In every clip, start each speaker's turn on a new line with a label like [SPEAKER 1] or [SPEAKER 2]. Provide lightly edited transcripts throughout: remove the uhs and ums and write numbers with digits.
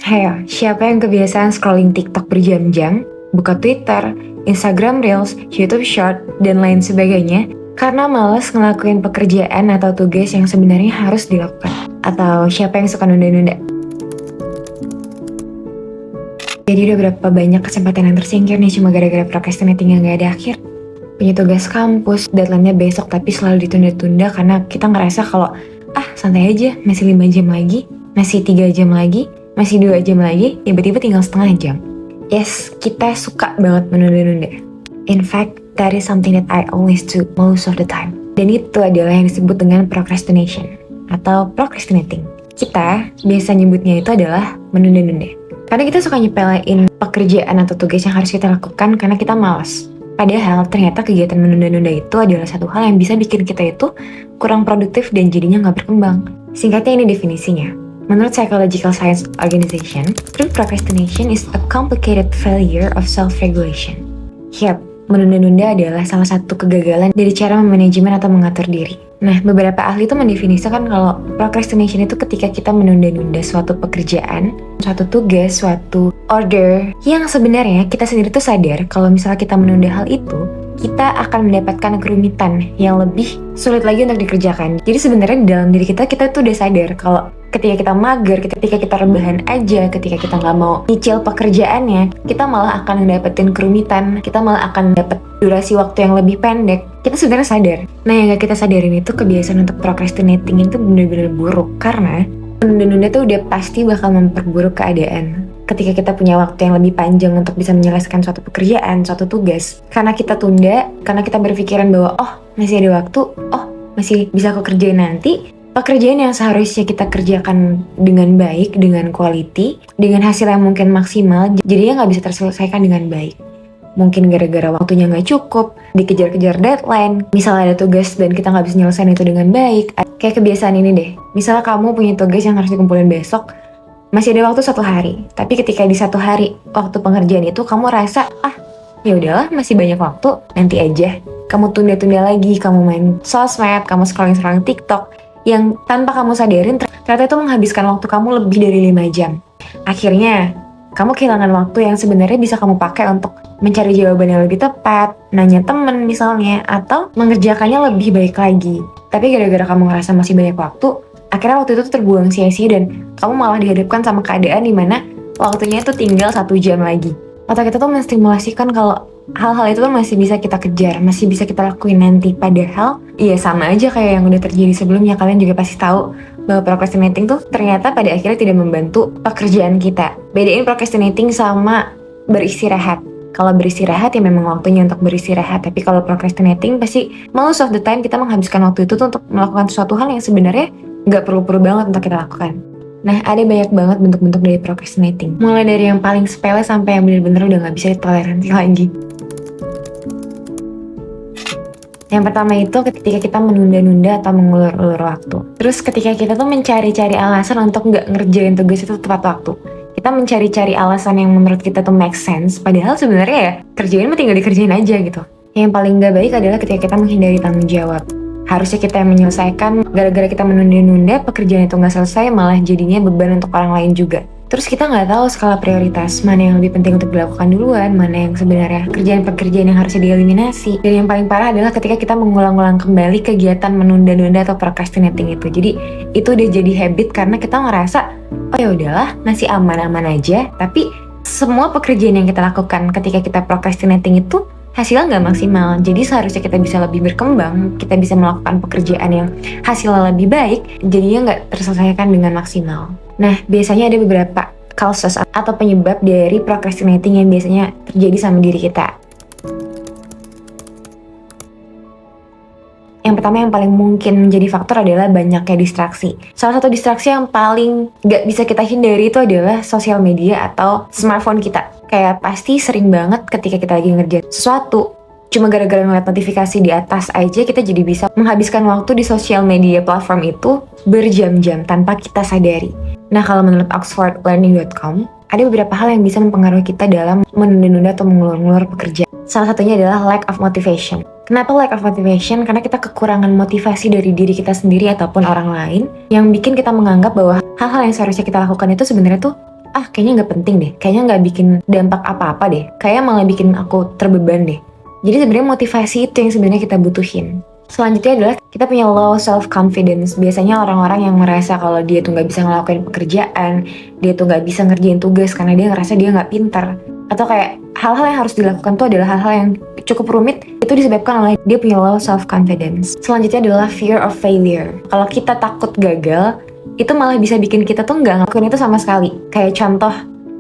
[SPEAKER 1] Hayo, siapa yang kebiasaan scrolling TikTok berjam-jam, buka Twitter, Instagram Reels, YouTube Short, dan lain sebagainya karena malas ngelakuin pekerjaan atau tugas yang sebenarnya harus dilakukan? Atau siapa yang suka nunda-nunda? Jadi udah berapa banyak kesempatan yang tersingkir nih cuma gara-gara procrastinating yang gak ada akhir? Punya tugas kampus, deadline-nya besok tapi selalu ditunda-tunda karena kita ngerasa kalau santai aja, masih 5 jam lagi, masih 3 jam lagi, masih 2 jam lagi, tiba-tiba tinggal setengah jam. Yes, kita suka banget menunda-nunda. In fact, that is something that I always do most of the time. Dan itu adalah yang disebut dengan procrastination atau procrastinating. Kita biasa nyebutnya itu adalah menunda-nunda. Karena kita suka nyepelein pekerjaan atau tugas yang harus kita lakukan karena kita malas. Padahal ternyata kegiatan menunda-nunda itu adalah satu hal yang bisa bikin kita itu kurang produktif dan jadinya nggak berkembang. Singkatnya ini definisinya. Menurut Psychological Science Organization, true procrastination is a complicated failure of self-regulation. Yap, menunda-nunda adalah salah satu kegagalan dari cara memanajemen atau mengatur diri. Nah, beberapa ahli itu mendefinisikan kalau procrastination itu ketika kita menunda-nunda suatu pekerjaan, suatu tugas, suatu order yang sebenarnya kita sendiri tuh sadar kalau misalnya kita menunda hal itu, kita akan mendapatkan kerumitan yang lebih sulit lagi untuk dikerjakan. Jadi sebenarnya di dalam diri kita tuh udah sadar kalau ketika kita mager, ketika kita rebahan aja, ketika kita nggak mau nyicil pekerjaannya, kita malah akan mendapatkan kerumitan, kita malah akan dapat durasi waktu yang lebih pendek. Kita sebenarnya sadar. Nah, yang gak kita sadarin itu kebiasaan untuk procrastinating itu benar-benar buruk karena menunda-nunda tuh udah pasti bakal memperburuk keadaan. Ketika kita punya waktu yang lebih panjang untuk bisa menyelesaikan suatu pekerjaan, suatu tugas, karena kita tunda, karena kita berpikiran bahwa masih ada waktu, masih bisa aku kerjain nanti, pekerjaan yang seharusnya kita kerjakan dengan baik, dengan quality, dengan hasil yang mungkin maksimal, jadinya nggak bisa terselesaikan dengan baik. Mungkin gara-gara waktunya nggak cukup, dikejar-kejar deadline, misalnya ada tugas dan kita nggak bisa nyelesain itu dengan baik. Kayak kebiasaan ini deh, misalnya kamu punya tugas yang harus dikumpulin besok, masih ada waktu 1 hari, tapi ketika di 1 hari waktu pengerjaan itu kamu rasa, ya udahlah masih banyak waktu, nanti aja. Kamu tunda-tunda lagi, kamu main sosmed, kamu scrolling TikTok, yang tanpa kamu sadarin ternyata itu menghabiskan waktu kamu lebih dari 5 jam. Akhirnya, kamu kehilangan waktu yang sebenarnya bisa kamu pakai untuk mencari jawaban yang lebih tepat, nanya temen misalnya, atau mengerjakannya lebih baik lagi. Tapi gara-gara kamu ngerasa masih banyak waktu, akhirnya waktu itu tuh terbuang sia-sia dan kamu malah dihadapkan sama keadaan dimana waktunya itu tinggal 1 jam lagi. Otak kita tuh menstimulasikan kalau hal-hal itu tuh masih bisa kita kejar, masih bisa kita lakuin nanti. Padahal, iya sama aja kayak yang udah terjadi sebelumnya. Kalian juga pasti tahu bahwa procrastinating tuh ternyata pada akhirnya tidak membantu pekerjaan kita. Bedain procrastinating sama beristirahat. Kalau beristirahat ya memang waktunya untuk beristirahat. Tapi kalau procrastinating pasti most of the time kita menghabiskan waktu itu tuh untuk melakukan sesuatu hal yang sebenarnya nggak perlu-perlu banget untuk kita lakukan. Nah, ada banyak banget bentuk-bentuk dari procrastinating. Mulai dari yang paling sepele sampai yang bener-bener udah nggak bisa ditoleransi lagi. Yang pertama itu ketika kita menunda-nunda atau mengulur-ulur waktu. Terus ketika kita tuh mencari-cari alasan untuk nggak ngerjain tugas itu tepat waktu. Kita mencari-cari alasan yang menurut kita tuh make sense, padahal sebenarnya ya kerjain mah tinggal dikerjain aja gitu. Yang paling nggak baik adalah ketika kita menghindari tanggung jawab. Harusnya kita yang menyelesaikan, gara-gara kita menunda-nunda pekerjaan itu nggak selesai, malah jadinya beban untuk orang lain juga. Terus kita nggak tahu skala prioritas, mana yang lebih penting untuk dilakukan duluan, mana yang sebenarnya pekerjaan-pekerjaan yang harusnya dieliminasi. Dan yang paling parah adalah ketika kita mengulang-ulang kembali kegiatan menunda-nunda atau procrastinating itu. Jadi itu udah jadi habit karena kita ngerasa, ya udahlah masih aman-aman aja. Tapi semua pekerjaan yang kita lakukan ketika kita procrastinating itu hasilnya nggak maksimal. Jadi seharusnya kita bisa lebih berkembang, kita bisa melakukan pekerjaan yang hasilnya lebih baik, jadinya nggak terselesaikan dengan maksimal. Nah, biasanya ada beberapa causes atau penyebab dari procrastinating yang biasanya terjadi sama diri kita. Yang pertama yang paling mungkin menjadi faktor adalah banyaknya distraksi. Salah satu distraksi yang paling nggak bisa kita hindari itu adalah sosial media atau smartphone kita. Kayak pasti sering banget ketika kita lagi ngerjain sesuatu, cuma gara-gara ngeliat notifikasi di atas aja kita jadi bisa menghabiskan waktu di sosial media platform itu berjam-jam tanpa kita sadari. Nah, kalau menurut oxfordlearning.com, ada beberapa hal yang bisa mempengaruhi kita dalam menunda-nunda atau mengulur-ngulur pekerjaan. Salah satunya adalah lack of motivation. Kenapa lack of motivation? Karena kita kekurangan motivasi dari diri kita sendiri ataupun orang lain yang bikin kita menganggap bahwa hal-hal yang seharusnya kita lakukan itu sebenarnya tuh kayaknya nggak penting deh, kayaknya nggak bikin dampak apa-apa deh, kayak malah bikin aku terbeban deh. Jadi sebenarnya motivasi itu yang sebenarnya kita butuhin. Selanjutnya adalah kita punya low self confidence. Biasanya orang-orang yang merasa kalau dia tuh nggak bisa ngelakuin pekerjaan, dia tuh nggak bisa ngerjain tugas karena dia ngerasa dia nggak pintar, atau kayak hal-hal yang harus dilakukan tuh adalah hal-hal yang cukup rumit, itu disebabkan oleh dia punya low self confidence. Selanjutnya adalah fear of failure. Kalau kita takut gagal, itu malah bisa bikin kita tuh nggak ngelakuin itu sama sekali. Kayak contoh,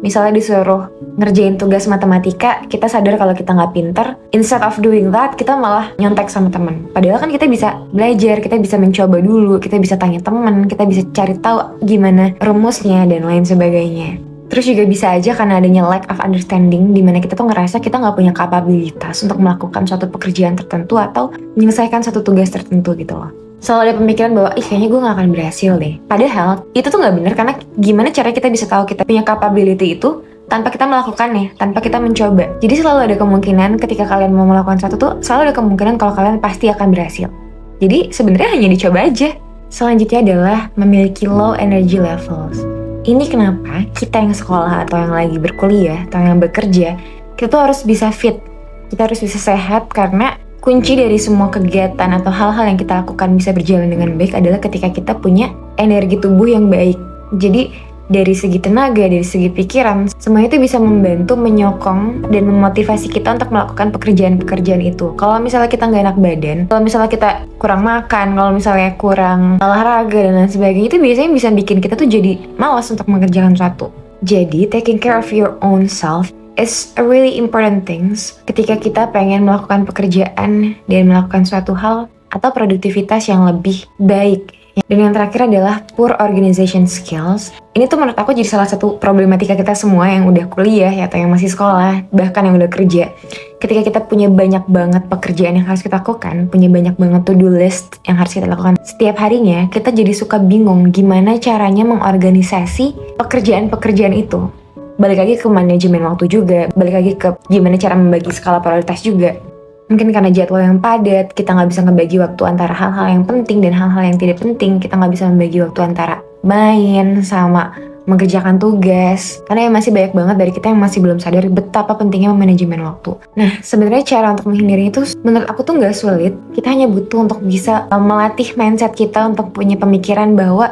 [SPEAKER 1] misalnya disuruh ngerjain tugas matematika, kita sadar kalau kita nggak pinter, instead of doing that, kita malah nyontek sama teman. Padahal kan kita bisa belajar, kita bisa mencoba dulu, kita bisa tanya teman, kita bisa cari tahu gimana rumusnya dan lain sebagainya. Terus juga bisa aja karena adanya lack of understanding, dimana kita tuh ngerasa kita nggak punya kapabilitas untuk melakukan suatu pekerjaan tertentu atau menyelesaikan satu tugas tertentu gitu loh. Selalu ada pemikiran bahwa, kayaknya gue gak akan berhasil deh. Padahal, itu tuh gak bener karena gimana cara kita bisa tahu kita punya capability itu tanpa kita melakukannya, tanpa kita mencoba. Jadi selalu ada kemungkinan ketika kalian mau melakukan sesuatu tuh, selalu ada kemungkinan kalau kalian pasti akan berhasil. Jadi sebenarnya hanya dicoba aja. Selanjutnya adalah memiliki low energy levels. Ini kenapa kita yang sekolah atau yang lagi berkuliah atau yang bekerja, kita tuh harus bisa fit. Kita harus bisa sehat karena kunci dari semua kegiatan atau hal-hal yang kita lakukan bisa berjalan dengan baik adalah ketika kita punya energi tubuh yang baik. Jadi dari segi tenaga, dari segi pikiran, semuanya itu bisa membantu, menyokong, dan memotivasi kita untuk melakukan pekerjaan-pekerjaan itu. Kalau misalnya kita nggak enak badan, kalau misalnya kita kurang makan, kalau misalnya kurang olahraga, dan lain sebagainya, itu biasanya bisa bikin kita tuh jadi malas untuk mengerjakan sesuatu. Jadi, taking care of your own self is a really important things ketika kita pengen melakukan pekerjaan dan melakukan suatu hal atau produktivitas yang lebih baik. Dan yang terakhir adalah poor organization skills. Ini tuh menurut aku jadi salah satu problematika kita semua yang udah kuliah ya, atau yang masih sekolah, bahkan yang udah kerja. Ketika kita punya banyak banget pekerjaan yang harus kita lakukan, punya banyak banget to-do list yang harus kita lakukan setiap harinya, kita jadi suka bingung gimana caranya mengorganisasi pekerjaan-pekerjaan itu. Balik lagi ke manajemen waktu juga, balik lagi ke gimana cara membagi skala prioritas juga. Mungkin karena jadwal yang padat, kita nggak bisa ngebagi waktu antara hal-hal yang penting dan hal-hal yang tidak penting. Kita nggak bisa membagi waktu antara main sama mengerjakan tugas. Karena ya masih banyak banget dari kita yang masih belum sadar betapa pentingnya manajemen waktu. Nah, sebenarnya cara untuk menghindari itu menurut aku tuh nggak sulit. Kita hanya butuh untuk bisa melatih mindset kita untuk punya pemikiran bahwa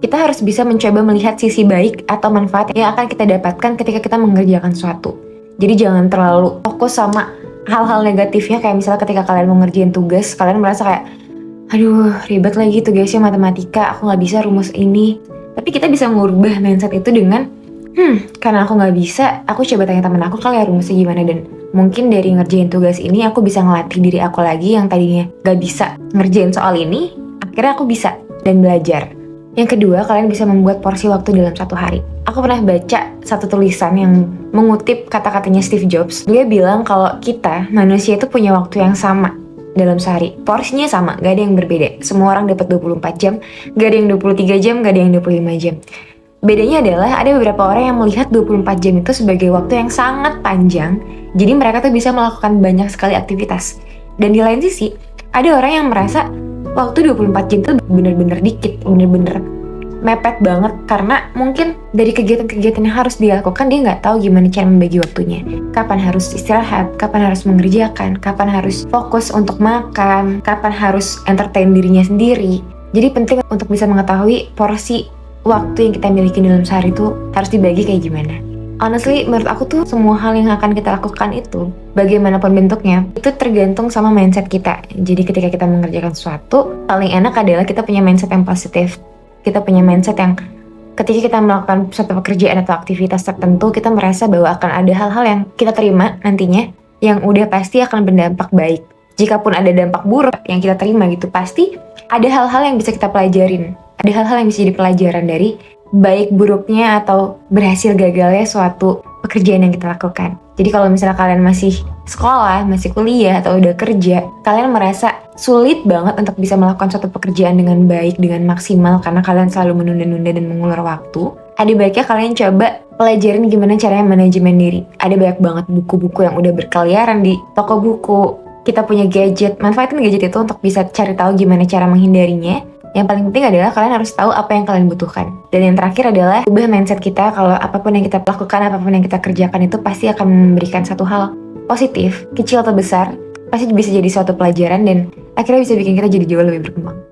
[SPEAKER 1] kita harus bisa mencoba melihat sisi baik atau manfaat yang akan kita dapatkan ketika kita mengerjakan sesuatu. Jadi jangan terlalu fokus sama hal-hal negatifnya, kayak misalnya ketika kalian mau ngerjain tugas, kalian merasa kayak, aduh ribet lagi tugasnya matematika, aku gak bisa rumus ini. Tapi kita bisa mengubah mindset itu dengan, karena aku gak bisa, aku coba tanya temen aku kali ya rumusnya gimana. Dan mungkin dari ngerjain tugas ini, aku bisa ngelatih diri aku lagi yang tadinya gak bisa ngerjain soal ini, akhirnya aku bisa dan belajar. Yang kedua, kalian bisa membuat porsi waktu dalam satu hari. Aku pernah baca satu tulisan yang mengutip kata-katanya Steve Jobs. Dia bilang kalau kita, manusia itu punya waktu yang sama dalam sehari. Porsinya sama, gak ada yang berbeda. Semua orang dapat 24 jam, gak ada yang 23 jam, gak ada yang 25 jam. Bedanya adalah ada beberapa orang yang melihat 24 jam itu sebagai waktu yang sangat panjang. Jadi mereka tuh bisa melakukan banyak sekali aktivitas. Dan di lain sisi, ada orang yang merasa waktu 24 jam itu bener-bener dikit, bener-bener mepet banget. Karena mungkin dari kegiatan-kegiatan yang harus dia lakukan, dia nggak tahu gimana cara membagi waktunya. Kapan harus istirahat, kapan harus mengerjakan, kapan harus fokus untuk makan, kapan harus entertain dirinya sendiri. Jadi penting untuk bisa mengetahui porsi waktu yang kita miliki dalam sehari itu harus dibagi kayak gimana. Honestly, menurut aku tuh semua hal yang akan kita lakukan itu, bagaimanapun bentuknya, itu tergantung sama mindset kita. Jadi ketika kita mengerjakan sesuatu, paling enak adalah kita punya mindset yang positif. Kita punya mindset yang ketika kita melakukan suatu pekerjaan atau aktivitas tertentu, kita merasa bahwa akan ada hal-hal yang kita terima nantinya, yang udah pasti akan berdampak baik. Jikapun ada dampak buruk yang kita terima gitu, pasti ada hal-hal yang bisa kita pelajarin. Ada hal-hal yang bisa jadi pelajaran dari baik buruknya atau berhasil gagalnya suatu pekerjaan yang kita lakukan. Jadi kalau misalnya kalian masih sekolah, masih kuliah, atau udah kerja, kalian merasa sulit banget untuk bisa melakukan suatu pekerjaan dengan baik, dengan maksimal, karena kalian selalu menunda-nunda dan mengulur waktu. Ada baiknya kalian coba pelajarin gimana caranya manajemen diri. Ada banyak banget buku-buku yang udah berkeliaran di toko buku, kita punya gadget, manfaatin gadget itu untuk bisa cari tahu gimana cara menghindarinya. Yang paling penting adalah kalian harus tahu apa yang kalian butuhkan. Dan yang terakhir adalah ubah mindset kita kalau apapun yang kita lakukan, apapun yang kita kerjakan itu pasti akan memberikan satu hal positif, kecil atau besar, pasti bisa jadi suatu pelajaran dan akhirnya bisa bikin kita jadi jauh lebih berkembang.